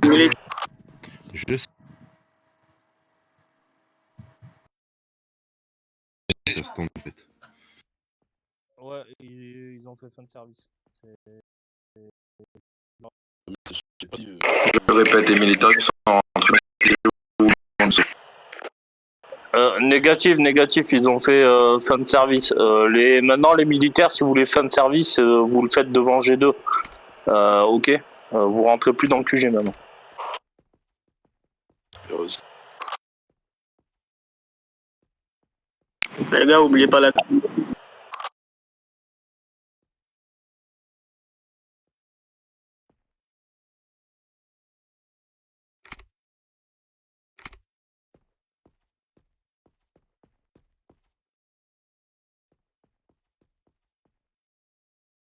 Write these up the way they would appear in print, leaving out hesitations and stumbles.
Je sais, ça se tente en fait. Ouais, ils ont fait fin de service. Je répète, les militaires qui sont en train négatif, ils ont fait fin de service. Maintenant, les militaires, si vous voulez fin de service, vous le faites devant G2. Ok, vous rentrez plus dans le QG maintenant. Les gars, oubliez pas la...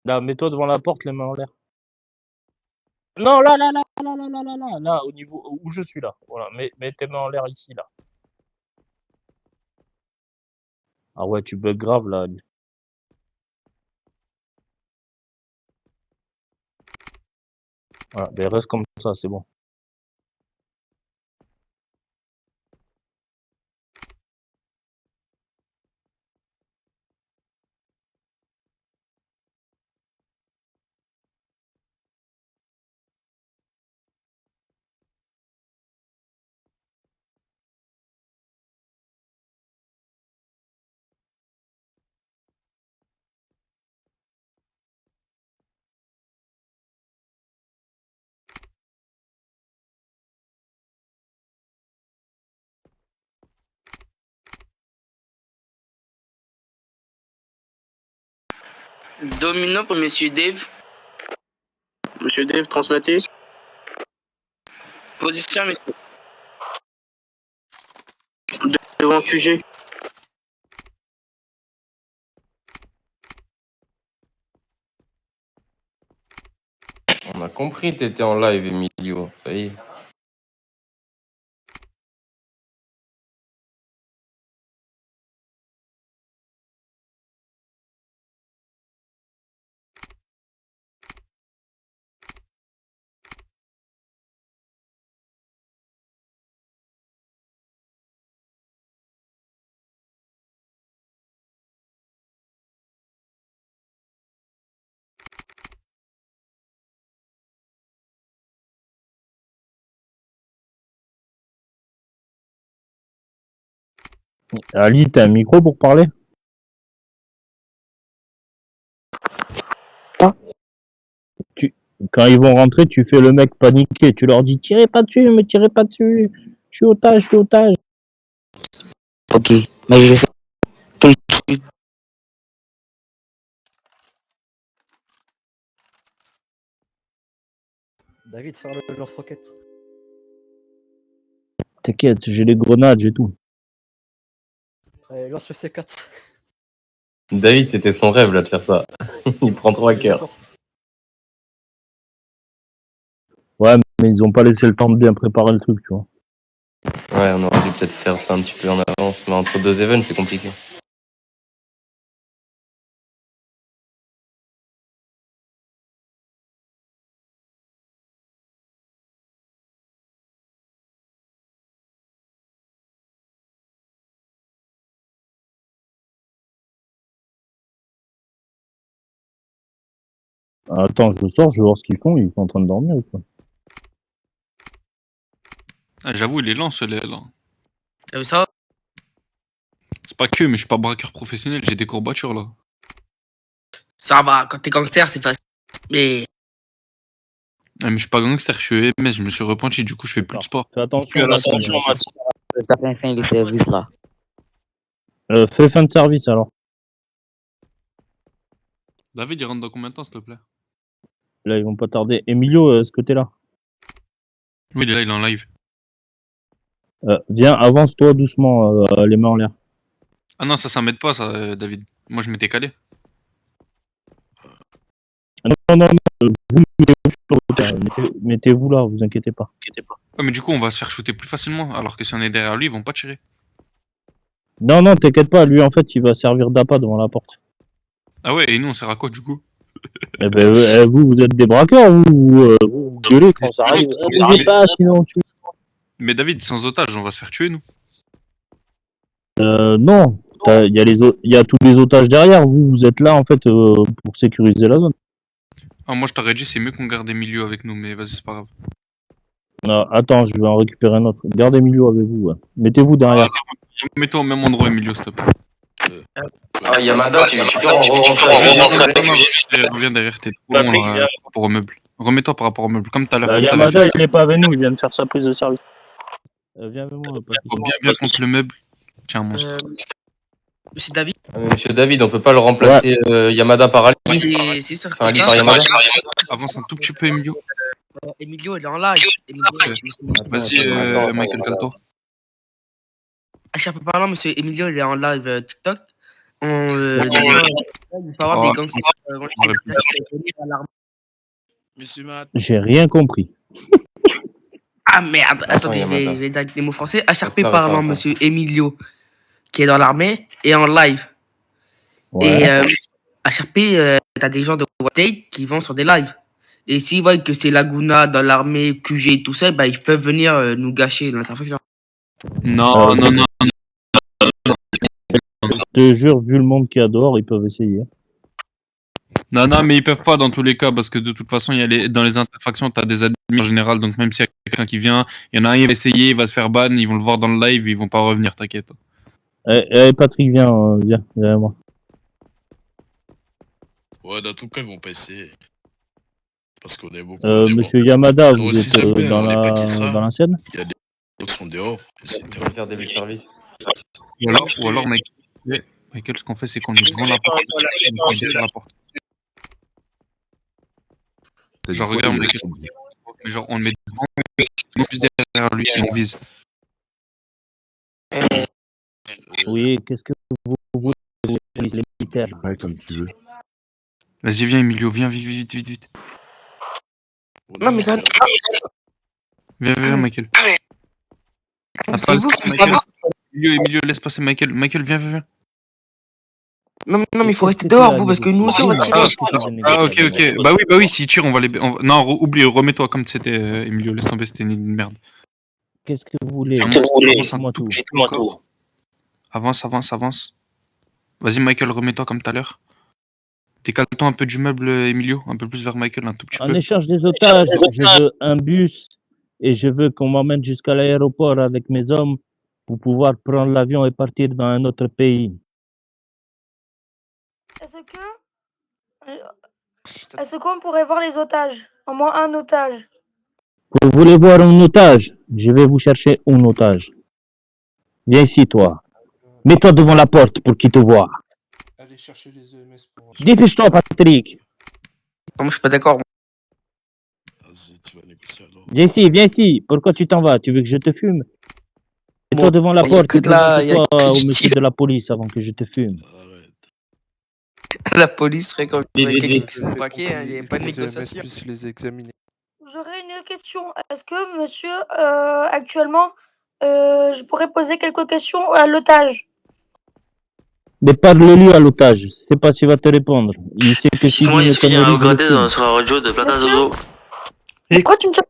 Là, mets-toi devant la porte, les mains en l'air. Non, là, au niveau où je suis là. Voilà, mets tes mains en l'air ici, là. Ah ouais, tu bugs grave, là. Voilà, ben reste comme ça, c'est bon. Domino pour Monsieur Dave. Monsieur Dave, transmettez. Position, messieurs. Devant QG. On a compris, t'étais en live, Emilio. Ça y est. Ali, t'as un micro pour parler? Quand ils vont rentrer, tu fais le mec paniqué. Tu leur dis, tirez pas dessus, me tirez pas dessus. Je suis otage. Ok, mais je vais faire tout le truc. David, sors le lance-roquette. T'inquiète, j'ai les grenades, j'ai tout. Allez, lance le C4. David, c'était son rêve là de faire ça. Il prend 3 cœurs. Ouais, mais ils ont pas laissé le temps de bien préparer le truc, tu vois. Ouais, on aurait dû peut-être faire ça un petit peu en avance, mais entre deux events, c'est compliqué. Attends, je sors, je vais voir ce qu'ils font. Ils sont en train de dormir ou quoi? Ah, j'avoue, il est lent ce lait là. T'as vu ça? C'est pas que, mais je suis pas braqueur professionnel, j'ai des courbatures là. Ça va, quand t'es gangster, c'est facile. Mais Ah, mais je suis pas gangster, je suis EMS, je me suis repenti, du coup je fais plus de sport. Fais attention, Plus à la salle, attention, Max. t'as bien fait les services là. Fais fin de service alors. David, il rentre dans combien de temps, s'il te plaît? Là, ils vont pas tarder. Emilio, est-ce que t'es là? Oui, il est là, il est en live. Viens, avance-toi doucement, les mains en l'air. Ah non, ça m'aide pas, ça, David. Moi, je m'étais calé. Non, vous mettez-vous là, vous inquiétez pas. Ouais, mais du coup, on va se faire shooter plus facilement, alors que si on est derrière lui, ils vont pas tirer. Non, t'inquiète pas, lui en fait, il va servir d'appât devant la porte. Ah ouais, et nous, on sert à quoi, du coup? Eh ben, vous êtes des braqueurs, vous gueulez quand ça arrive. Bougez pas, sinon on tue. Mais David, sans otage, on va se faire tuer, nous. Non. Il y a tous les otages derrière. Vous êtes là, en fait, pour sécuriser la zone. Ah, moi, je t'aurais dit, c'est mieux qu'on garde Emilio avec nous, mais vas-y, c'est pas grave. Non, attends, je vais en récupérer un autre. Gardez milieu avec vous, ouais. Mettez-vous derrière. Mets-toi au même endroit, Emilio, s'il te plaît. Ah, Yamada, tu peux Reviens derrière, t'es trop loin là, par rapport au meuble. Remets-toi par rapport au meuble, comme tout à l'heure. Yamada, il est pas avec nous, il vient de faire sa prise de service. Viens avec moi, papy. Bien contre le meuble. Tiens, monstre. Monsieur David, Monsieur David, on peut pas le remplacer Yamada par Ali. c'est ça. Enfin, Ali par Yamada. Avance un tout petit peu, Emilio. Emilio, il est en live. Vas-y, Attends, Michael, calme-toi. À chaque parlant, monsieur Emilio, il est en live TikTok. Il faut avoir des gangsters. Monsieur Matt. J'ai rien compris. Ah merde, attendez, je Yamada. vais dire les mots français. HRP Reste là, parlant, reste là. monsieur Emilio, qui est dans l'armée, est en live. Ouais. Et HRP, t'as des gens de State qui vont sur des lives. Et s'ils voient que c'est Laguna dans l'armée, QG et tout ça, bah, ils peuvent venir nous gâcher l'interfaction. Non. Je te jure, vu le monde qu'il y a dehors, ils peuvent essayer. Non, mais ils peuvent pas dans tous les cas, parce que de toute façon, dans les interfactions, t'as des admins en général, donc même s'il y a quelqu'un qui vient, il y en a un, il va essayer, il va se faire ban, ils vont le voir dans le live, ils vont pas revenir, t'inquiète. Patrick, viens, viens avec moi. Ouais, dans tout cas, ils vont pas essayer. Parce qu'on est beaucoup. Monsieur Yamada, Nous vous aussi, êtes j'aime bien, dans on est pas que ça. la scène? Il y a des gens qui sont dehors. et c'est On terrible. va faire début de service. Ou alors Michael, ce qu'on fait, c'est qu'on lui vend la porte, et qu'on détruit la porte. Genre, regarde, Michael, mais genre, on le met devant, on vise derrière lui et on vise. Oui, qu'est-ce que vous voulez, les militaires? Ouais, comme tu veux. Vas-y, viens, Emilio, viens, vite. Non, mais ça. Viens, Michael. C'est Attends, vous laisse qui passer Michael. Emilio, laisse passer Michael. Michael, viens. Non, mais il faut rester dehors, vous, parce que nous aussi, on va tirer. Ah, ok. Bah oui, s'il tire, on va les. Non, oublie, remets-toi comme c'était, Emilio, laisse tomber, c'était une merde. Qu'est-ce que vous voulez? Avance un Moi tout tout. petit peu encore. Avance. Vas-y, Michael, remets-toi comme tout à l'heure. Décale-toi un peu du meuble, Emilio, un peu plus vers Michael, un tout petit En peu. échange des otages, je veux un bus et je veux qu'on m'emmène jusqu'à l'aéroport avec mes hommes pour pouvoir prendre l'avion et partir dans un autre pays. Est-ce qu'on pourrait voir les otages? Au moins un otage. Vous voulez voir un otage? Je vais vous chercher un otage. Viens ici, toi. Mets-toi devant la porte pour qu'il te voie. Allez chercher les EMS pour... Dépêche-toi, Patrick. Non, moi, je suis pas d'accord. Vas-y, tu vas négocier alors. Viens ici. Pourquoi tu t'en vas? Tu veux que je te fume? Mets-toi devant la y a porte que et de la- y a présente-toi que au du monsieur tir. de la police avant que je te fume. Arrête. La police ferait comme quelqu'un qui Faites se pour braquait, que il n'y a pas de les EMS négociation. puissent les examiner. J'aurais une question. Est-ce que monsieur, actuellement, je pourrais poser quelques questions à l'otage? Mais parle-lui à l'otage. Je sais pas s'il va te répondre. Il sait que si Comment dit il une se finit connerie, à je le regarder fume. sur la radio de Plata Monsieur Zozo? Pourquoi tu me tiens?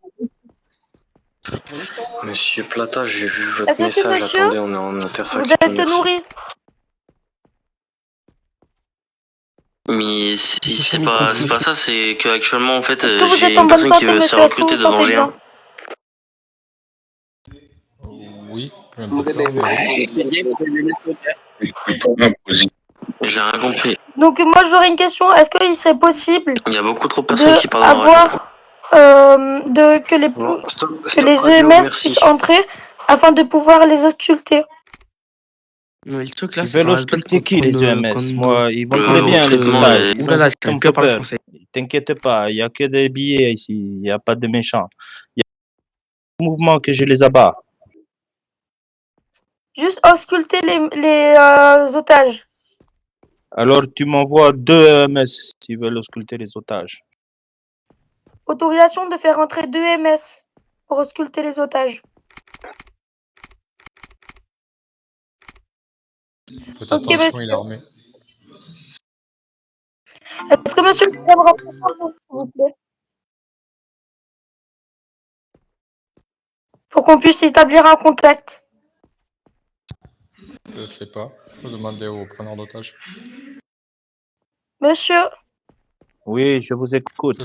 Monsieur Plata, j'ai vu votre Est-ce que message. monsieur, Attendez, on est en vous interfaction. êtes merci. nourri? Mais si c'est pas ça, c'est que actuellement en fait Est-ce que vous j'ai êtes en une bonne personne qui santé, veut se monsieur? Est-ce que recruter vous devant sentez G1. bien? Oui, un peu de temps, mais... J'ai rien compris. Donc moi j'aurais une question. Est-ce qu'il serait possible Il y a beaucoup trop de personnes qui de parlent dans la radio. avoir que les Radio, EMS merci. puissent entrer afin de pouvoir les occulter? Le truc là, Ils c'est veulent qu'on ausculter qui, les EMS? Moi, ils vont Le très bien, les recrutement otages. est- Ils Oulala, ont j'arrive pas plus à parler peur. français. T'inquiète pas, il y a que des billets ici. Il n'y a pas de méchants. Il y a un mouvement que je les abats. Juste ausculter les otages. Alors, tu m'envoies 2 EMS s'ils veulent ausculter les otages. Autorisation de faire entrer 2 EMS pour ausculter les otages. Faites Ok, attention, monsieur. il est armé. Est-ce que monsieur pourrait me rappeler son nom, s'il vous plaît? Pour qu'on puisse établir un contact. Je sais pas. Faut demander au preneur d'otage. Monsieur, Oui, je vous écoute.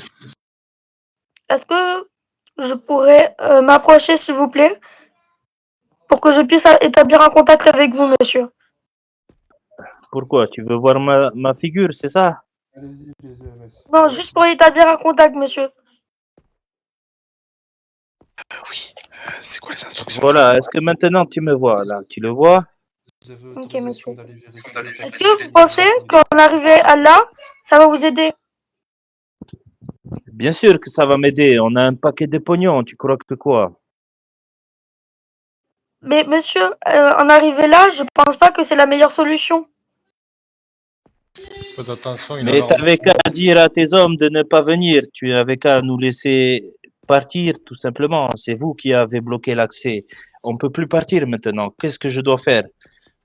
est-ce que je pourrais m'approcher, s'il vous plaît, pour que je puisse établir un contact avec vous, monsieur? Pourquoi? Tu veux voir ma figure, c'est ça? Allez-y, les EMS. Non, juste pour établir un contact, monsieur. Oui. C'est quoi les instructions? Voilà, est-ce que maintenant tu me vois là? Tu le vois? Vous avez Ok, autorisation monsieur. d'aller vérifier. Est-ce que vous pensez qu'en arriver à là, ça va vous aider? Bien sûr que ça va m'aider. On a un paquet de pognon. Tu crois que quoi? Mais monsieur, en arriver là, je pense pas que c'est la meilleure solution. Faites attention, il Mais t'avais qu'à dire à tes hommes de ne pas venir. Tu avais qu'à nous laisser partir, tout simplement. C'est vous qui avez bloqué l'accès. On peut plus partir maintenant. Qu'est-ce que je dois faire?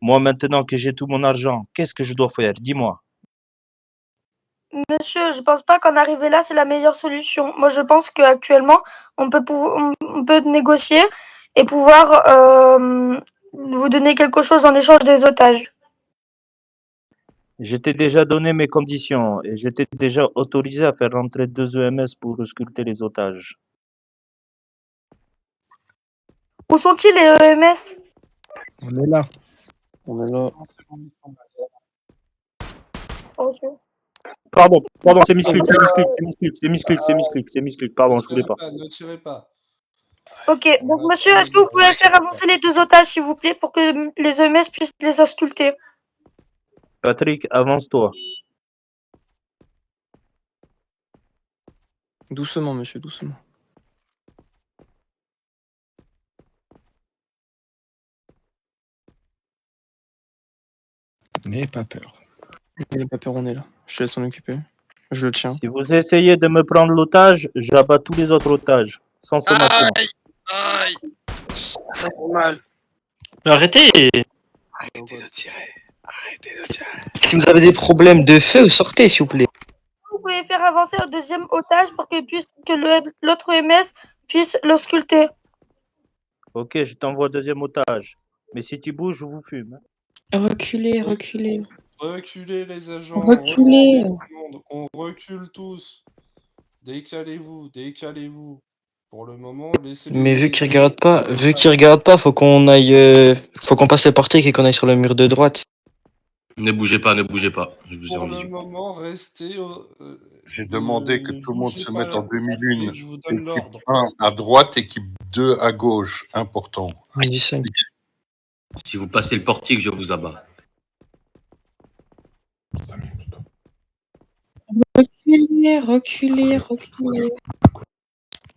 Moi, maintenant que j'ai tout mon argent, qu'est-ce que je dois faire? Dis-moi. Monsieur, je pense pas qu'en arriver là, c'est la meilleure solution. Moi, je pense qu'actuellement, on peut négocier et pouvoir vous donner quelque chose en échange des otages. Je t'ai déjà donné mes conditions et je t'ai déjà autorisé à faire rentrer 2 EMS pour ausculter les otages. Où sont-ils, les EMS? On est là. On est là. Ok. Pardon, c'est Misclick, pardon, je voulais pas. Ne tirez pas. Ok, donc monsieur, est-ce que vous pouvez faire avancer les 2 otages, s'il vous plaît, pour que les EMS puissent les ausculter? Patrick, avance-toi. Doucement, monsieur, doucement. N'ayez pas peur. N'ayez pas peur, on est là. Je te laisse s'en occuper. Je le tiens. Si vous essayez de me prendre l'otage, j'abats tous les autres otages, sans sommation. Aïe. Ça fait mal. Arrêtez! Arrêtez de tirer. Arrêtez de tirer. Si vous avez des problèmes de feu, sortez, s'il vous plaît. Vous pouvez faire avancer au 2e otage pour que l'autre EMS puisse l'ausculter. Ok, je t'envoie 2e otage. Mais si tu bouges, je vous fume. Reculez, reculez. Reculez les agents. Reculez. On recule tous. Décalez-vous, décalez-vous. Pour le moment, laissez-les. Mais vu qu'ils regardent pas, faut qu'on aille, faut qu'on passe le portique et qu'on aille sur le mur de droite. Ne bougez pas, ne bougez pas. Je vous ai Pour le rendu. moment, restez. J'ai demandé que tout le monde se mette en demi-lune. Je vous donne Équipe l'ordre. 1 à droite, équipe 2 à gauche. Important. Si vous passez le portique, je vous abats. Reculez, reculez, reculez.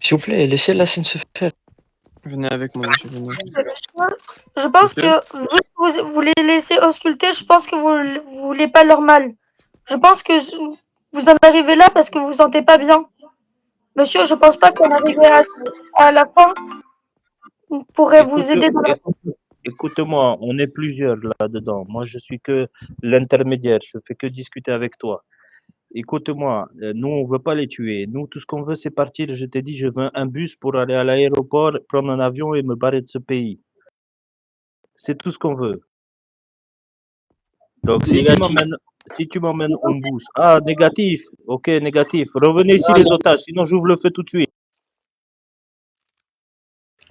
S'il vous plaît, laissez la scène se faire. Venez avec moi, monsieur. Venez. Je pense que vu que vous les laissez ausculter, je pense que vous voulez pas leur mal. Je pense que vous en arrivez là parce que vous vous sentez pas bien. Monsieur, je pense pas qu'on arriverait à la fin. On pourrait vous aider dans la... Écoute-moi, on est plusieurs là-dedans. Moi, je suis que l'intermédiaire. Je fais que discuter avec toi. Écoute-moi, nous, on veut pas les tuer. Nous, tout ce qu'on veut, c'est partir. Je t'ai dit, je veux un bus pour aller à l'aéroport, prendre un avion et me barrer de ce pays. C'est tout ce qu'on veut. Donc, si tu m'emmènes en bus. Ah, négatif. Ok, négatif. Revenez ici, les otages, sinon j'ouvre le feu tout de suite.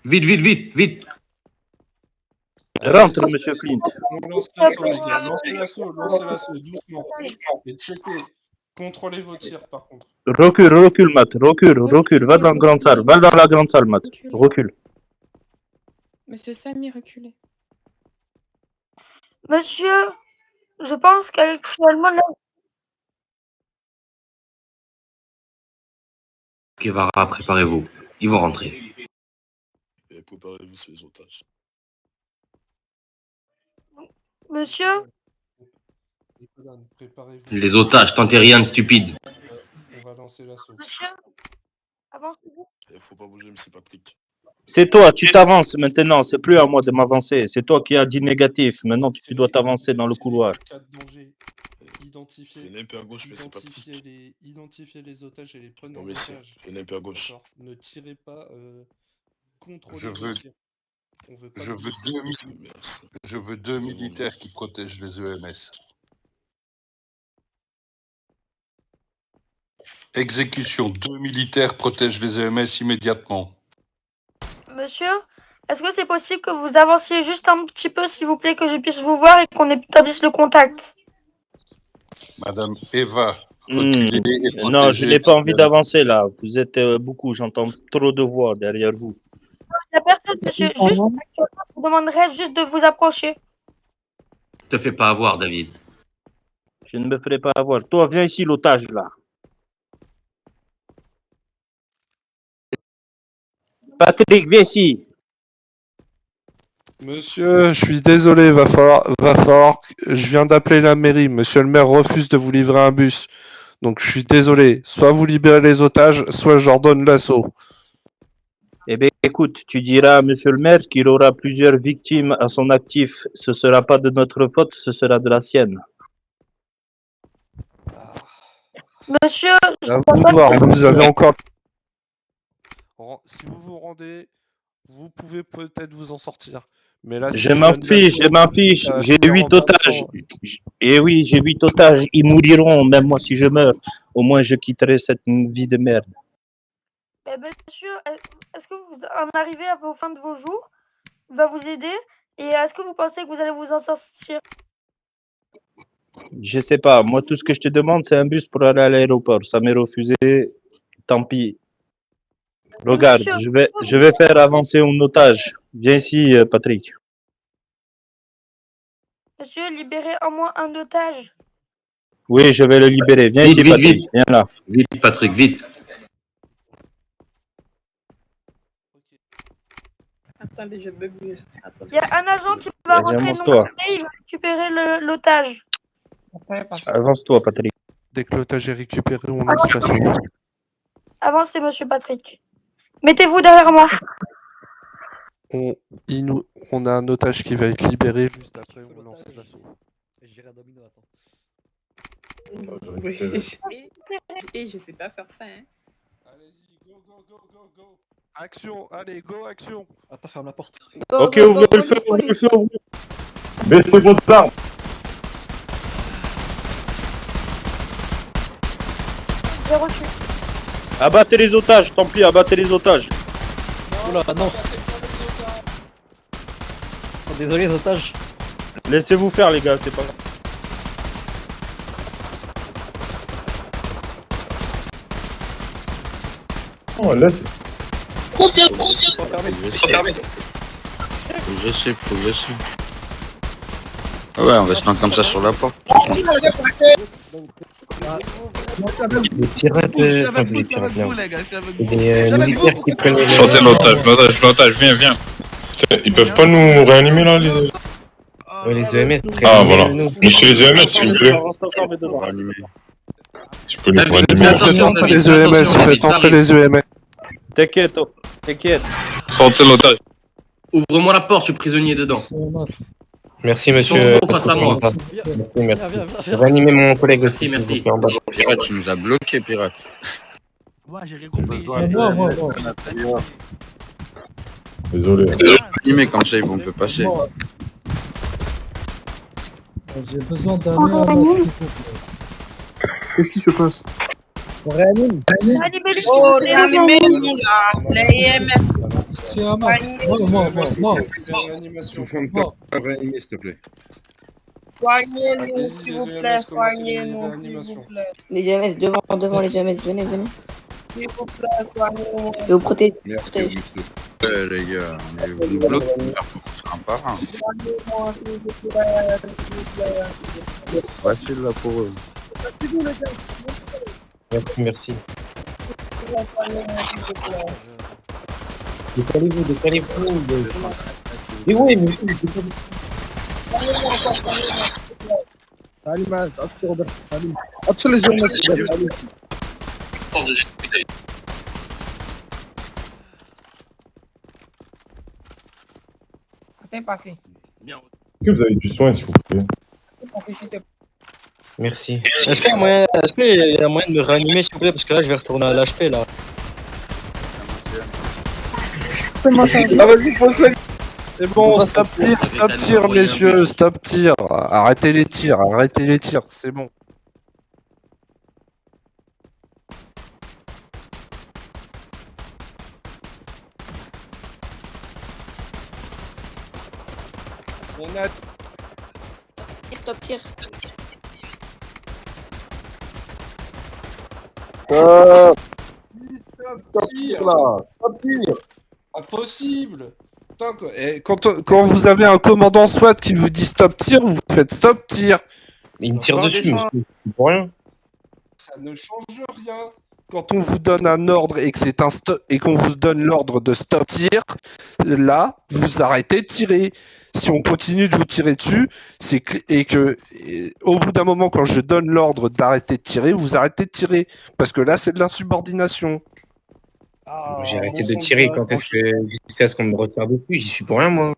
Vite, vite, vite, vite. Rentre, monsieur Flint. On lance l'assaut, les gars. Lancez l'assaut, doucement. Et checkez. Contrôlez vos tirs, par contre. Recule, Matt. Recule. Va dans la grande salle. Va dans la grande salle, Matt. Recule. Monsieur Samy, reculez. Monsieur, je pense qu'actuellement, là... Ok, Vara, préparez-vous. Ils vont rentrer. Et préparez-vous sur les otages. Monsieur, Nicolas, préparez-vous. Les otages, tentez rien de stupide. On va lancer l'assaut. monsieur, avancez-vous. Faut pas bouger, monsieur Patrick. C'est toi, tu t'avances maintenant. C'est plus à moi de m'avancer. C'est toi qui as dit négatif. Maintenant, tu dois t'avancer dans le couloir. identifier, un peu à gauche, mais c'est pas identifier les otages et les preneurs Non, mais c'est- d'otages. venez un peu à gauche. D'accord. Ne tirez pas contre Je les veux, tirs. On veut pas je de veux blessés. je veux deux militaires qui protègent les EMS. Exécution. 2 militaires protègent les EMS immédiatement. Monsieur, est-ce que c'est possible que vous avanciez juste un petit peu, s'il vous plaît, que je puisse vous voir et qu'on établisse le contact? Madame Eva, Hmm. reculez et Non, je protégez n'ai pas envie les- d'avancer là. Vous êtes beaucoup, j'entends trop de voix derrière vous. Il n'y a personne, monsieur. Juste, actuellement, je vous demanderais juste de vous approcher. Te fais pas avoir, David. Je ne me ferai pas avoir. Toi, viens ici, l'otage là. Patrick, viens ici. Monsieur, je suis désolé, va falloir. Je viens d'appeler la mairie. Monsieur le maire refuse de vous livrer un bus. Donc je suis désolé. Soit vous libérez les otages, soit je leur donne l'assaut. Eh bien, écoute, tu diras à monsieur le maire qu'il aura plusieurs victimes à son actif. Ce ne sera pas de notre faute, ce sera de la sienne. Monsieur, je À vois vous pas de voir, que- vous avez encore. Si vous vous rendez, vous pouvez peut-être vous en sortir. Mais là, si Je m'en donne fiche, je l'assaut, m'en fiche. ça va J'ai finir en 8 bain de otages. sang. Et oui, j'ai 8 otages. Ils mouriront, même moi si je meurs. Au moins, je quitterai cette vie de merde. Mais monsieur, est-ce que vous en arrivez à vos fins de vos jours? Va vous aider? Et est-ce que vous pensez que vous allez vous en sortir? Je sais pas. Moi, tout ce que je te demande, c'est un bus pour aller à l'aéroport. Ça m'est refusé. Tant pis. Regarde, Monsieur, je vais faire avancer un otage. Viens ici, Patrick. Monsieur, libérez au moins un otage. Oui, je vais le libérer. Viens Vite, ici, vite, Patrick. vite. Viens là. Vite, Patrick, vite. Attendez, je bug. Il y a un agent qui va Vas-y, rentrer de avance-toi. notre pays, il va récupérer l'otage. Avance-toi, Patrick. Dès que l'otage est récupéré, on lance l'assaut. Avancez, monsieur Patrick. Mettez-vous derrière moi. On a un otage qui va être libéré juste après, on lance l'assaut. J'irai à domino, attends. Et je sais pas faire ça, hein. Allez-y, go. Action, allez, go, action. Attends, ferme la porte. Ok, ouvrez le feu, ouvrez le feu. Baissez vos armes. J'ai reçu. Abattez les otages, tant pis, abattez les otages. Oula, non. Oh, désolé, les otages. Laissez-vous faire, les gars, c'est pas grave. Oh, laisse. Progressif. Ah ouais, on va se mettre comme ça sur la porte. Les pirates, enfin c'est les pirates là. Les militaires qui prennent les... Sortez l'otage, viens. Ils peuvent pas nous réanimer là, les... Ouais, les EMS, très Ah, bien, voilà. nous. Monsieur les EMS, s'il vous plaît. Tu peux nous réanimer. Faites entrer les EMS, faites entrer les EMS. T'inquiète, t'inquiète. Sortez l'otage. Ouvre-moi la porte, je suis prisonnier dedans. Merci, Ils monsieur. sont face à moi. Merci. Je vais animer mon collègue aussi. Merci. s'il vous plaît, en bas. Pirate, tu nous as bloqué, pirate. Ouais, j'ai rien compris. Désolé. Animé comme ça, ils vont peut passer. J'ai besoin d'un EMS, s'il vous plaît. Qu'est-ce qui se passe? On réanime. Réanimez-les, s'il Oh, vous plaît. réanimez-nous là, les EMS. C'est un masque. Moi. Sous fond de porte, réanimer, s'il te plaît. Soignez-nous, s'il vous plaît, soignez-nous, s'il vous plaît. Les EMS, devant les EMS, venez. S'il vous plaît, soignez-nous. Je vais vous protéger. Merci, monsieur. Ouais, les gars, mais vous nous bloquez un par un. Soignez-moi, s'il vous plaît, s'il vous plaît. Facile là pour eux. Merci. Soignez-moi, s'il vous plaît. Décalez-vous. Mais oui, mais décalez-vous. Salut, man. Salut. Attention les EMS. T'es passé. Est-ce que vous avez du soin, s'il vous plaît? T'es passé, s'il te plaît. Merci. Est-ce qu'il y a moyen, de me réanimer, s'il vous plaît, parce que là, je vais retourner à l'HP, là. Ah, vas-y, pose-le. C'est bon, stop tir, messieurs, stop tir. Arrêtez les tirs, c'est bon. On a... Top tir. Stop tir, là. Stop tir. Impossible. Putain, quand vous avez un commandant SWAT qui vous dit stop tir, vous faites stop tir. Il me tire dessus, monsieur. C'est pour rien. Ça ne change rien. Quand on vous donne un ordre et que c'est un stop et qu'on vous donne l'ordre de stop tir, là, vous arrêtez de tirer. Si on continue de vous tirer dessus, au bout d'un moment, quand je donne l'ordre d'arrêter de tirer, vous arrêtez de tirer. Parce que là, c'est de l'insubordination. J'ai arrêté de tirer quand est-ce que jusqu'à ce qu'on me retire dessus, j'y suis pour rien, moi.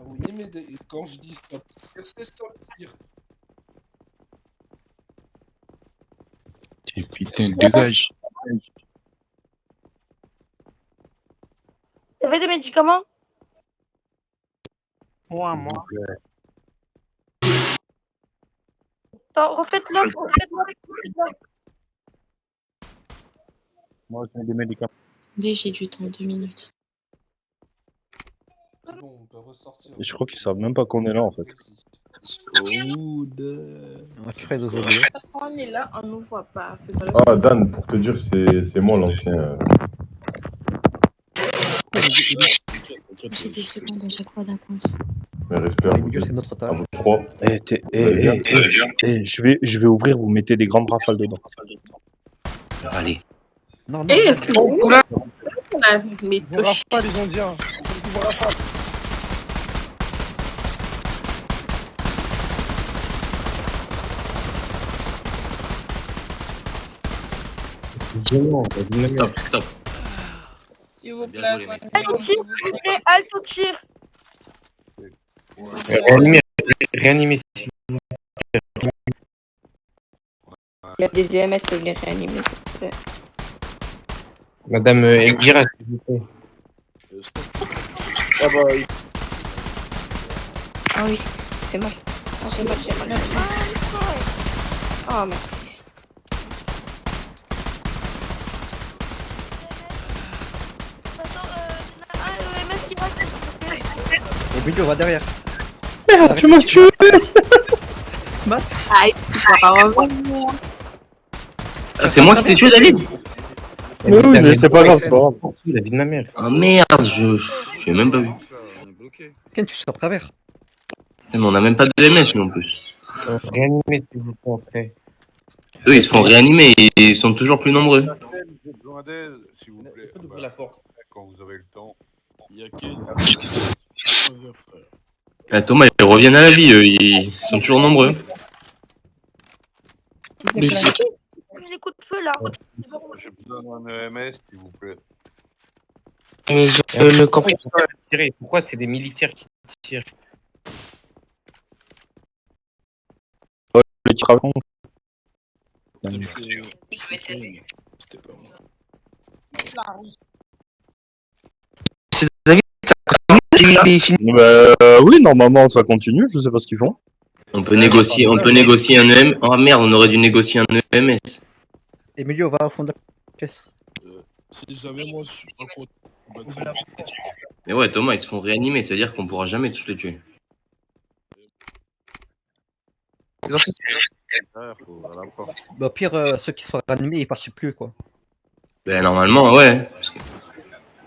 Oui, mais quand je dis stop tir, c'est stop tir. Et putain, dégage. T'avais des médicaments? Moi. Attends, refaites-le. Moi, j'ai des médicaments. J'ai du temps, 2 minutes. Bon, on peut ressortir. Et je crois qu'ils savent même pas qu'on est là en fait. On est là, on nous voit pas. C'est ça le Ah, problème. Dan, pour te dire, c'est moi l'ancien. J'ai des secondes à chaque fois d'avance. Mais respect à vous, c'est notre à tâche. vous trois. Je vais ouvrir, vous mettez des grandes rafales dedans. Allez. Non, Eh, est-ce que vous là mais on verra pas les Indiens. On verra pas. Stop, stop. s'il vous plaît, Halte au tir. Réanimer. Il y a des EMS qui peuvent les réanimer, s'il vous plaît. Madame Elvira, s'il vous plaît. Ah oui, c'est mal. Ah, j'ai mal. Oh, merci. Et Billy, on va derrière. Merde, tu m'as tué. Matt. Aïe, ça va revenir. Ah, c'est moi qui t'ai tué, David? Mais oui, mais c'est pas grave, c'est pas grave. La vie de ma mère. Ah merde, j'ai même pas vu. Ken, tu seras à travers. Mais on a même pas de MS, nous, en plus. Réanimer, s'il vous plaît, après. Eux, ils se font réanimer et ils sont toujours plus nombreux. J'ai besoin d'aide, s'il vous plaît. Ouvrir la porte. Quand vous avez le temps. Il y a Ken. Ah, Thomas, ils reviennent à la vie, eux, ils sont toujours nombreux. Les coups de feu là. J'ai besoin d'un EMS, s'il vous plaît. Mais le camping va tirer. Pourquoi c'est des militaires qui tirent? Le tir à fond. C'était pas moi. C'est David, ça fini. Oui, normalement ça continue, je sais pas ce qu'ils font. On peut négocier un EM. Oh merde, on aurait dû négocier un EMS. Emilio, va au fond de la pièce. Si j'avais moi, je suis pas contre. Mais ouais, Thomas, ils se font réanimer, c'est-à-dire qu'on pourra jamais tous les tuer. Bah, au pire, ceux qui sont ranimés, ils participent plus, quoi. Ben normalement, ouais. Parce que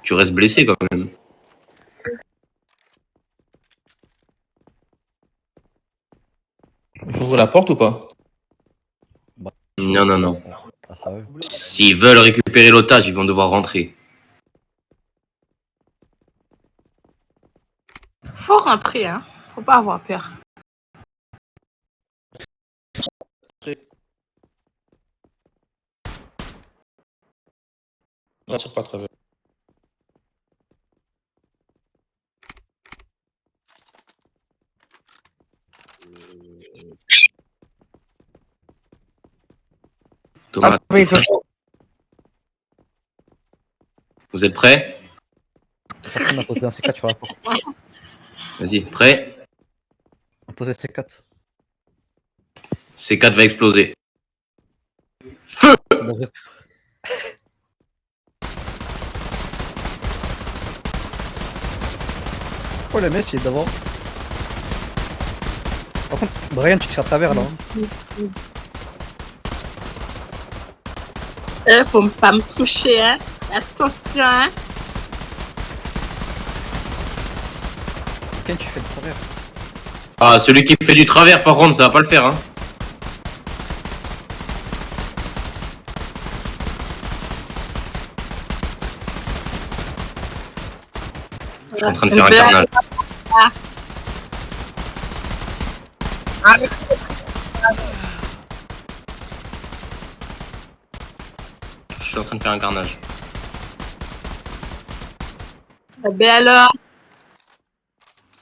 tu restes blessé quand même. J'ouvre la porte ou pas? Non, non, non. S'ils veulent récupérer l'otage, ils vont devoir rentrer. Faut rentrer, hein. Faut pas avoir peur. Non, c'est pas très bien. Ah, vous êtes prêts? Personne n'a posé un C4 sur la porte. Vas-y, prêt? On a posé C4. C4 va exploser. Oh le mec il est devant. Par contre, Brian, tu tires à travers là. Faut pas me toucher, hein. Attention, hein. Ken, tu fais le travers. Ah, celui qui fait du travers, par contre, ça va pas le faire, hein. Je suis en train de faire un carnage. Je suis en train de faire un carnage. Ben alors.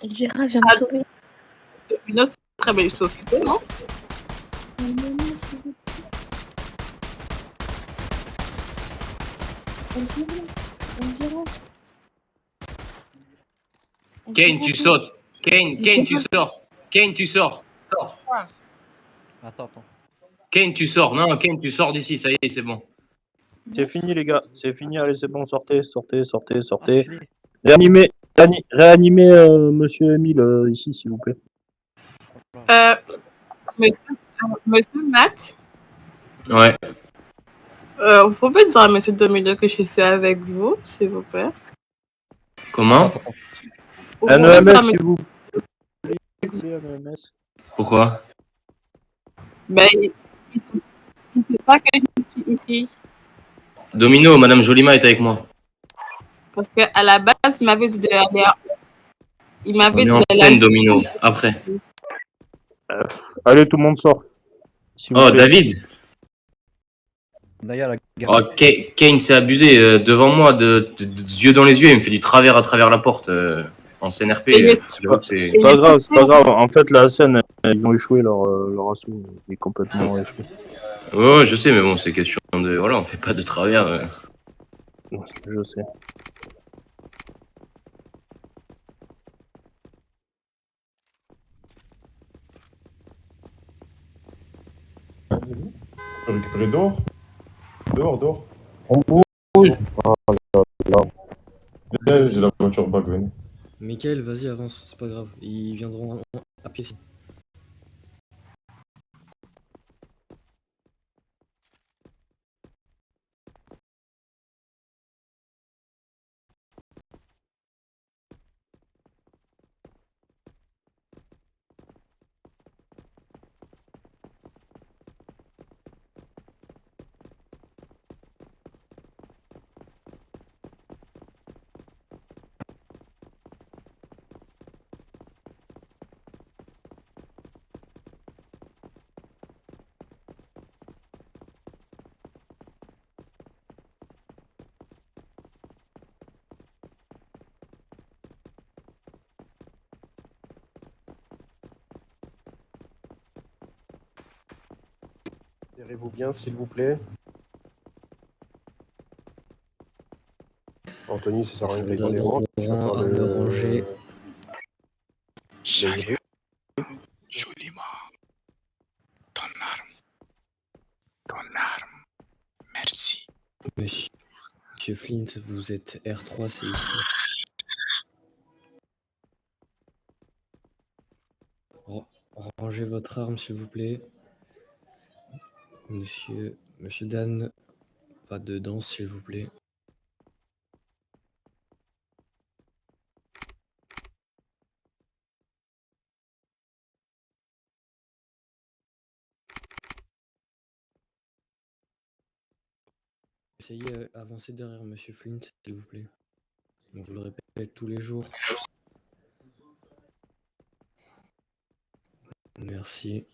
Gérard vient me sauver. Une autre très belle s'occuper, non? Kane, tu sautes. Kane, tu sors. Kane, tu sors. Sors. Attends. Kane, tu sors. Non, Kane, tu sors d'ici. Ça y est, c'est bon. C'est fini, les gars. C'est fini. Allez, c'est bon. Sortez. Réanimez monsieur Emile ici, s'il vous plaît. Monsieur Matt. Ouais. Vous pouvez dire à monsieur Domino que je suis avec vous, s'il vous plaît. Comment? Un EMS, s'il vous plaît. Pourquoi? Ben, il ne sait pas que je suis ici. Domino, Madame Jolima est avec moi. Parce qu'à la base, il m'avait dit de aller. Il m'avait dit On est en d'aller. scène, Domino. Après. Allez, tout le monde sort. Oh, David. D'ailleurs, Oh, Kane s'est abusé devant moi, de yeux dans les yeux, il me fait du travers à travers la porte en CNRP. C'est pas grave. En fait, la scène, ils ont échoué leur assaut. Ils ont complètement échoué. Ouais, je sais, mais bon, c'est question de. Voilà, on fait pas de travers. Je sais. Récupérer dehors. Dehors. Oui. J'ai la voiture back, venez. Mickaël, vas-y, avance, c'est pas grave. Ils viendront à pied. Serrez-vous bien, s'il vous plaît. Anthony, ça sert à rien de rigoler. Le ranger. Jolima. Ton arme. Merci. Monsieur Flint, vous êtes R3, c'est ici. Rangez votre arme, s'il vous plaît. Monsieur Dan, pas de danse, s'il vous plaît. Essayez d'avancer derrière Monsieur Flint, s'il vous plaît. On vous le répète tous les jours. Merci.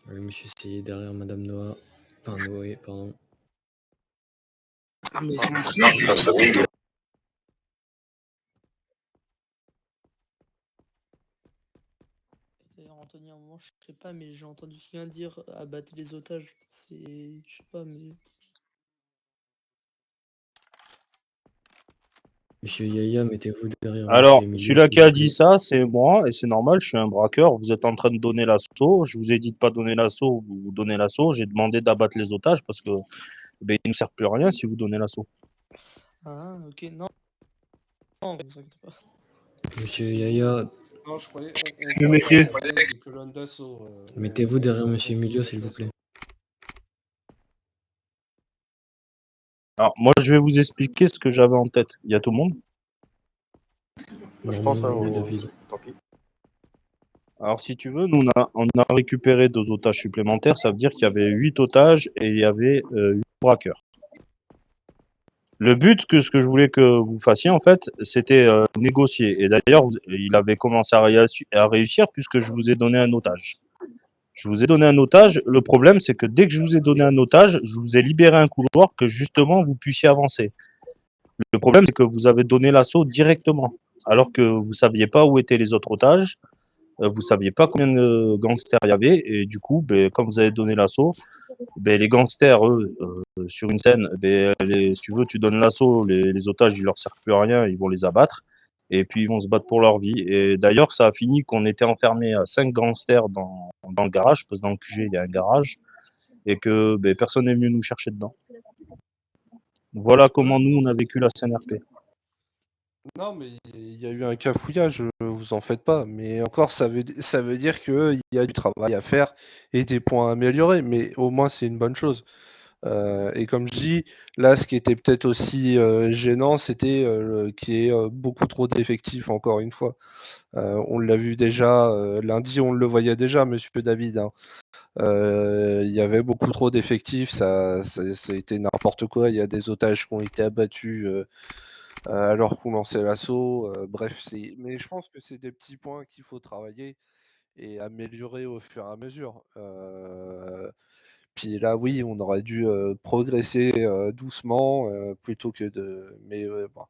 Allez, monsieur, essayez derrière Madame Noah. Enfin, Noé, pardon. Ah, mais c'est mon prénom. Anthony, à un moment, je sais pas, mais j'ai entendu quelqu'un dire abattre les otages. C'est. Je sais pas, mais. Monsieur Yaya, mettez-vous derrière Alors, Monsieur Emilio, celui-là s'il qui vous a dit plaît. ça, c'est moi, et c'est normal, je suis un braqueur. Vous êtes en train de donner l'assaut. Je vous ai dit de pas donner l'assaut, vous donnez l'assaut. J'ai demandé d'abattre les otages parce que ben, il ne sert plus à rien si vous donnez l'assaut. Ah, ok, non. Non, vous inquiétez pas. Monsieur Yaya, Non, je croyais. Oui, monsieur. Ça donne des colonnes d'assaut. mettez-vous derrière Monsieur Emilio, s'il vous plaît. Alors, moi, je vais vous expliquer ce que j'avais en tête. Il y a tout le monde? Je pense, hein, oui, David. tant pis. Alors, si tu veux, nous, on a récupéré 2 otages supplémentaires. Ça veut dire qu'il y avait 8 otages et il y avait 8 braqueurs. Le but, ce que je voulais que vous fassiez, en fait, c'était négocier. Et d'ailleurs, il avait commencé à réussir puisque je vous ai donné un otage. Je vous ai donné un otage. Le problème, c'est que dès que je vous ai donné un otage, je vous ai libéré un couloir que justement vous puissiez avancer. Le problème, c'est que vous avez donné l'assaut directement, alors que vous saviez pas où étaient les autres otages, vous saviez pas combien de gangsters il y avait, et du coup, ben, comme vous avez donné l'assaut, ben, les gangsters, eux, sur une scène, ben, si tu veux, tu donnes l'assaut, les otages, ils leur servent plus à rien, ils vont les abattre, et puis ils vont se battre pour leur vie. Et d'ailleurs, ça a fini qu'on était enfermés à 5 gangsters dans le garage, parce que dans le QG, il y a un garage, et que ben, personne n'est venu nous chercher dedans. Voilà comment nous, on a vécu la CNRP. Non, mais il y a eu un cafouillage, vous en faites pas. Mais encore, ça veut dire qu'il y a du travail à faire et des points à améliorer. Mais au moins, c'est une bonne chose. Et comme je dis, là, ce qui était peut-être aussi gênant, c'était qu'il y ait beaucoup trop d'effectifs, encore une fois. On l'a vu déjà, lundi, on le voyait déjà, monsieur David. Hein. Il y avait beaucoup trop d'effectifs, ça a été n'importe quoi. Il y a des otages qui ont été abattus alors qu'on lançait l'assaut. Bref, mais je pense que c'est des petits points qu'il faut travailler et améliorer au fur et à mesure. Puis là, oui, on aurait dû progresser doucement plutôt que de. Mais bon.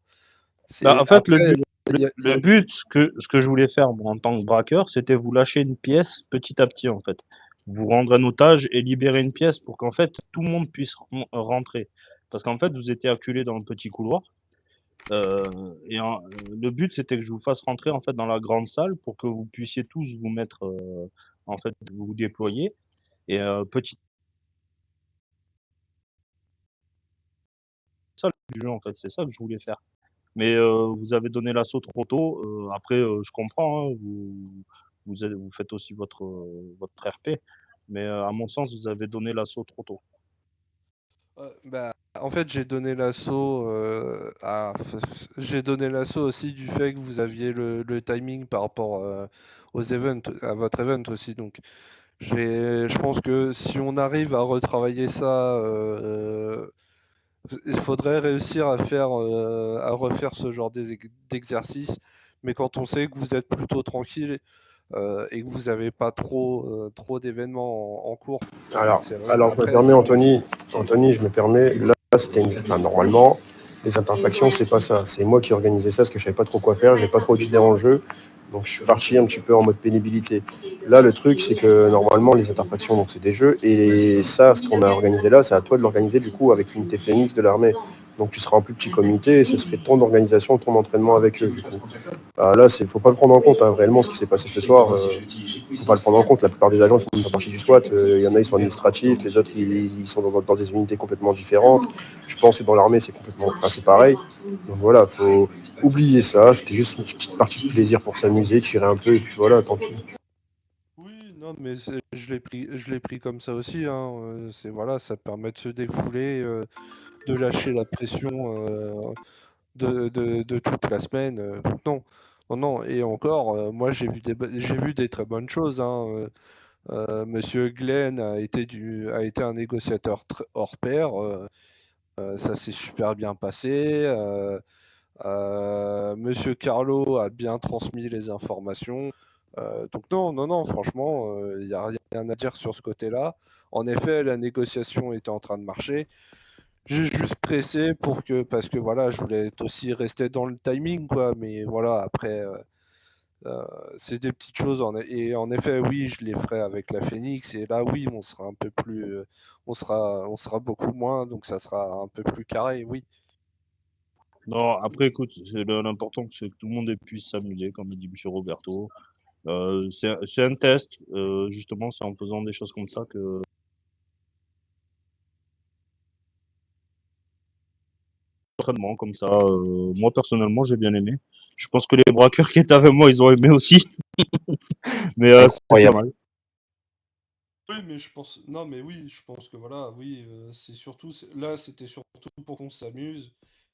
Bah, en fait, Après, le but, ce que je voulais faire moi, en tant que braqueur, c'était vous lâcher une pièce petit à petit, en fait. Vous rendre un otage et libérer une pièce pour qu'en fait tout le monde puisse rentrer. Parce qu'en fait, vous étiez acculé dans le petit couloir. Le but, c'était que je vous fasse rentrer en fait dans la grande salle pour que vous puissiez tous vous mettre, en fait, vous déployer. Et petit ça du jeu, en fait, c'est ça que je voulais faire. Mais vous avez donné l'assaut trop tôt. Après, je comprends, hein, vous faites aussi votre RP, mais à mon sens, vous avez donné l'assaut trop tôt. bah, en fait, j'ai donné l'assaut j'ai donné l'assaut aussi du fait que vous aviez le timing par rapport aux events, à votre event aussi. Donc, je pense que si on arrive à retravailler ça, il faudrait réussir à refaire ce genre d'exercice. Mais quand on sait que vous êtes plutôt tranquille et que vous n'avez pas trop d'événements en cours. Alors, c'est vrai je me qu'après, permets, c'est Anthony, je me permets. Là, c'était normalement, les interfactions, c'est pas ça. C'est moi qui organisais ça parce que je savais pas trop quoi faire, j'ai pas trop d'idées en jeu. Donc je suis parti un petit peu en mode pénibilité. Là, le truc, c'est que normalement, les interfactions, donc c'est des jeux. Et ça, ce qu'on a organisé là, c'est à toi de l'organiser du coup avec l'unité Phoenix de l'armée. Donc tu seras en plus petit comité et ce serait ton organisation, ton entraînement avec eux du coup. Là, faut pas le prendre en compte, hein, réellement, ce qui s'est passé ce soir. Faut pas le prendre en compte. La plupart des agents sont même pas partie du SWAT. Il y en a, ils sont administratifs, les autres, ils sont dans des unités complètement différentes. Je pense que dans l'armée, c'est pareil. Donc voilà, faut oublier ça. C'était juste une petite partie de plaisir pour s'amuser, tirer un peu, et puis voilà, tant pis. Oui, non, mais je l'ai pris comme ça aussi. Hein. Voilà, ça permet de se défouler, de lâcher la pression de toute la semaine. Donc non. Et encore, moi j'ai vu des très bonnes choses. Hein. Monsieur Glenn a été un négociateur hors pair. Ça s'est super bien passé. Monsieur Carlo a bien transmis les informations. Donc non, franchement, il n'y a rien à dire sur ce côté-là. En effet, la négociation était en train de marcher. J'ai juste pressé parce que voilà, je voulais aussi rester dans le timing, quoi. Mais voilà, après, C'est des petites choses. Et en effet, oui, je les ferai avec la Phoenix. Et là, oui, on sera un peu plus. On sera beaucoup moins. Donc ça sera un peu plus carré, oui. Non, après, écoute, l'important, c'est que tout le monde puisse s'amuser, comme dit M. Roberto. C'est un test, justement, c'est en faisant des choses comme ça que entraînement comme ça. Moi personnellement, j'ai bien aimé. Je pense que les braqueurs qui étaient avec moi, ils ont aimé aussi. Mais c'était pas Incroyable. mal. Oui, mais je pense. Non, mais oui, je pense que voilà, oui, c'est surtout. Là, c'était surtout pour qu'on s'amuse.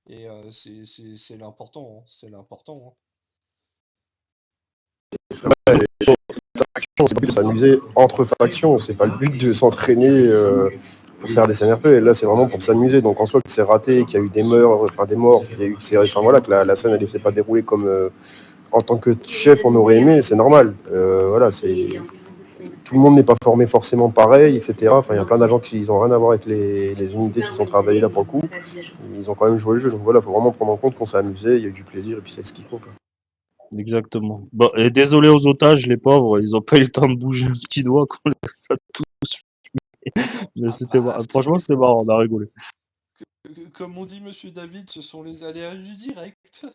Et c'est l'important. Hein, c'est l'important. Hein. C'est plus de s'amuser entre factions, c'est pas le but de s'entraîner pour faire des scènes RP. Là, c'est vraiment pour s'amuser. Donc en soi, que c'est raté, qu'il y a eu des morts, qu'il y a eu, enfin que la scène elle s'est pas déroulée comme en tant que chef on aurait aimé, c'est normal. Voilà, tout le monde n'est pas formé forcément pareil, etc. Enfin, il y a plein d'agents qui n'ont rien à voir avec les unités qui sont travaillées là pour le coup. Ils ont quand même joué le jeu. Donc voilà, faut vraiment prendre en compte qu'on s'est amusé, il y a eu du plaisir et puis c'est ce qu'il faut. Quoi. Exactement. Bon, et désolé aux otages, les pauvres, ils ont pas eu le temps de bouger un petit doigt qu'on les a tous. Mais franchement, c'était marrant, on a rigolé. Comme on dit Monsieur David, ce sont les aléas du direct.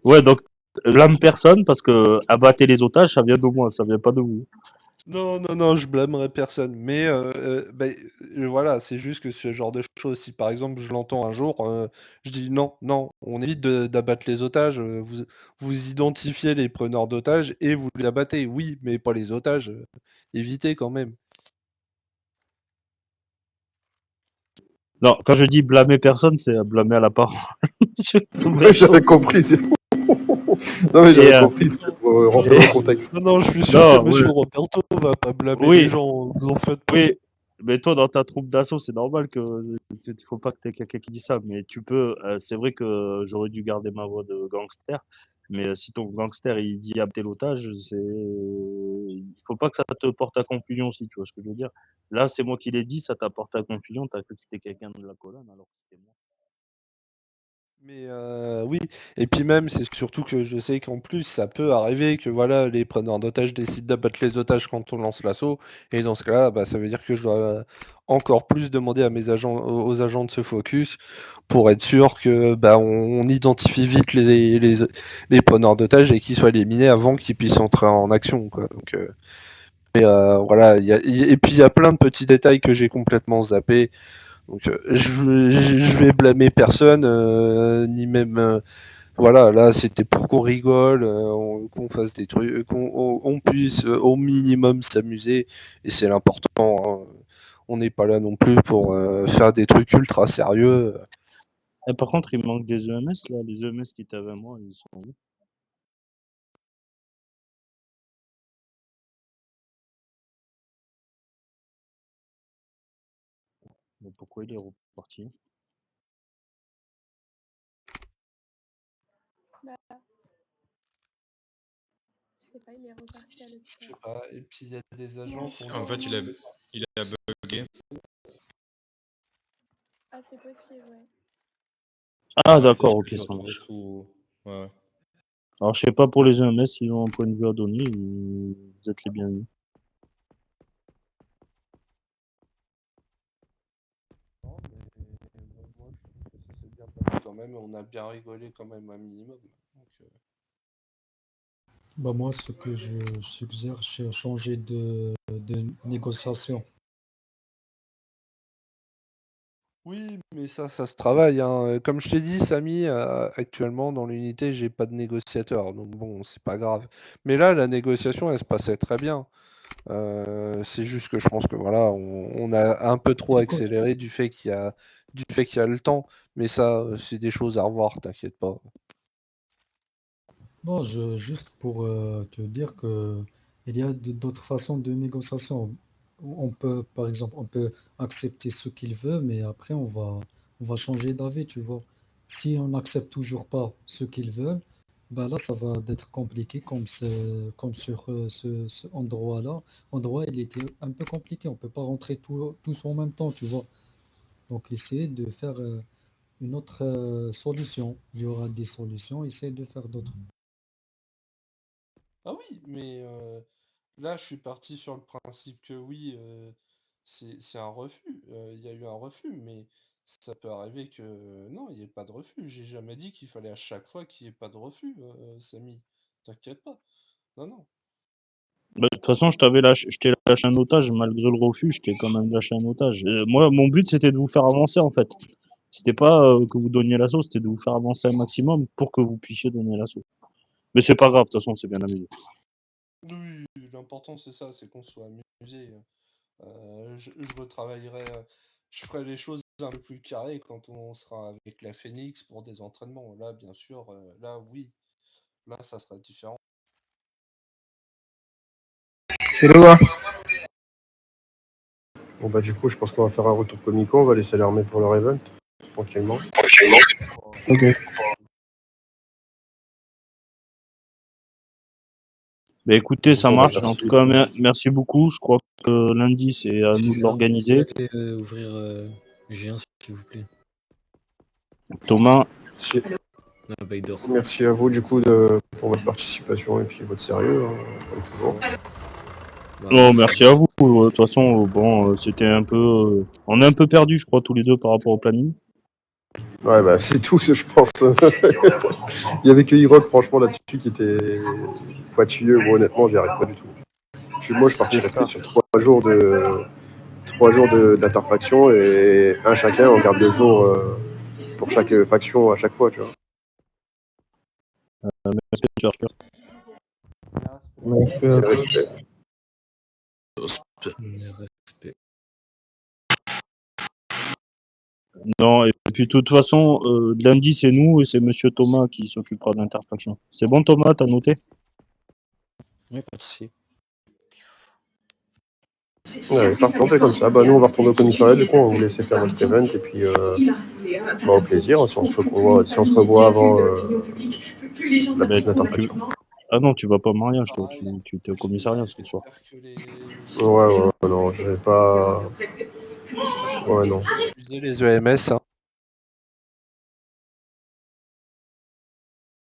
Ouais, donc, blâme personne parce que abattre les otages, ça vient de moi, ça vient pas de vous. Non, je blâmerai personne. Mais voilà, c'est juste que ce genre de choses, si par exemple je l'entends un jour, je dis non, on évite d'abattre les otages. Vous identifiez les preneurs d'otages et vous les abattez. Oui, mais pas les otages. Évitez quand même. Non, quand je dis blâmer personne, c'est blâmer à la parole. J'avais compris, c'est bon. Non, mais j'avais compris, c'était pour rentrer dans le contexte. Non, je suis sûr que Monsieur Roberto va pas blâmer les gens, vous en faites pas. Oui, mais toi, dans ta troupe d'assaut, c'est normal que faut pas que t'aies quelqu'un qui dit ça, mais tu peux. C'est vrai que j'aurais dû garder ma voix de gangster, mais si ton gangster il dit abattre l'otage, il faut pas que ça te porte à confusion aussi, tu vois ce que je veux dire. Là, c'est moi qui l'ai dit, ça t'a porté à confusion, t'as cru que c'était quelqu'un de la colonne alors que c'était moi. Mais oui, et puis même, c'est surtout que je sais qu'en plus, ça peut arriver que voilà, les preneurs d'otages décident d'abattre les otages quand on lance l'assaut, et dans ce cas-là, bah, ça veut dire que je dois encore plus demander à mes agents, aux agents de se focus pour être sûr que bah, on identifie vite les preneurs d'otages et qu'ils soient éliminés avant qu'ils puissent entrer en action, quoi. Donc, voilà, et puis il y a plein de petits détails que j'ai complètement zappés. Donc je vais blâmer personne, ni même voilà, là c'était pour qu'on rigole, qu'on fasse des trucs, on puisse au minimum s'amuser, et c'est l'important. Hein. On n'est pas là non plus pour faire des trucs ultra sérieux. Et par contre, il manque des EMS là, les EMS qui étaient avec moi, ils sont où? Mais pourquoi il est reparti? Bah, je sais pas, il est reparti à Je sais l'hôpital. pas, et puis il y a des agents qui ont... En fait, il a bugué. Ah, c'est possible, ouais. Ah, Ouais, d'accord, ok, je ça retrouvais marche. sous. Ouais. Alors, je sais pas pour les EMS, s'ils ont un point de vue à donner, vous êtes les bienvenus. Non, mais moi je trouve que ça s'est bien passé quand même, on a bien rigolé quand même un minimum. Donc, Bah moi, ce que je suggère, c'est changer de négociation. Oui, mais ça se travaille. Hein. Comme je t'ai dit, Samy, actuellement dans l'unité, j'ai pas de négociateur, donc bon, c'est pas grave. Mais là, la négociation, elle se passait très bien. C'est juste que je pense que voilà, on a un peu trop accéléré du fait qu'il y a le temps. Mais ça, c'est des choses à revoir, t'inquiète pas. Non, juste pour te dire que il y a d'autres façons de négociation. On peut, par exemple, on peut accepter ce qu'il veut, mais après on va changer d'avis, tu vois. Si on n'accepte toujours pas ce qu'ils veulent, ben là ça va être compliqué comme sur ce endroit-là. Endroit, il était un peu compliqué. On peut pas rentrer tous en même temps, tu vois. Donc essayer de faire une autre solution. Il y aura des solutions, essayer de faire d'autres. Ah oui, mais là, je suis parti sur le principe que oui, c'est un refus. Il y a eu un refus, mais ça peut arriver que non, il n'y ait pas de refus. J'ai jamais dit qu'il fallait à chaque fois qu'il n'y ait pas de refus, Samy. T'inquiète pas. Non, non. Bah, de toute façon, je t'ai lâché un otage, malgré le refus, je t'ai quand même lâché un otage. Moi, mon but, c'était de vous faire avancer, en fait. C'était pas que vous donniez l'assaut, c'était de vous faire avancer un maximum pour que vous puissiez donner l'assaut. Mais c'est pas grave, de toute façon, c'est bien amusé. Oui, l'important c'est ça, c'est qu'on soit amusé. Je retravaillerai, je ferai les choses un peu plus carrées quand on sera avec la Phoenix pour des entraînements. Là, bien sûr, là, oui, là, ça sera différent. Bon bah du coup, je pense qu'on va faire un retour comico, on va laisser l'armée pour leur event, tranquillement. Ok. Bah écoutez, ça Bon, bah, marche. merci. En tout cas, merci beaucoup. Je crois que lundi, c'est à nous de l'organiser. Vous pouvez ouvrir G1 s'il vous plaît. Thomas. Merci. Ah, bah, il dort. Merci à vous du coup pour votre participation et puis votre sérieux, hein, comme toujours. Non, merci à vous. De toute façon, bon, c'était un peu, on est un peu perdu, je crois, tous les deux par rapport au planning. Ouais, bah c'est tout, je pense. Il y avait que Hirok, franchement, là-dessus, qui était pointilleux. Bon, honnêtement, j'y arrive pas du tout. Moi, je partirais plus sur 3 jours d'interfaction et un chacun, on garde 2 jours pour chaque faction à chaque fois, tu vois. Respect. Respect. Non, et puis de toute façon, lundi, c'est nous et c'est Monsieur Thomas qui s'occupera de l'interfaction. C'est bon, Thomas, t'as noté? Oui, pas de souci. Ouais, parfait, on fait comme ça. Bah, nous, on va retourner au commissariat, du coup, on va vous laisser faire votre event et puis bah, au plaisir, si on se revoit avant la petite interfaction. Ah non, tu vas pas au mariage, toi, tu t'es au commissariat ce soir. Ouais, non, je vais pas. Ouais, non. Les EMS, hein.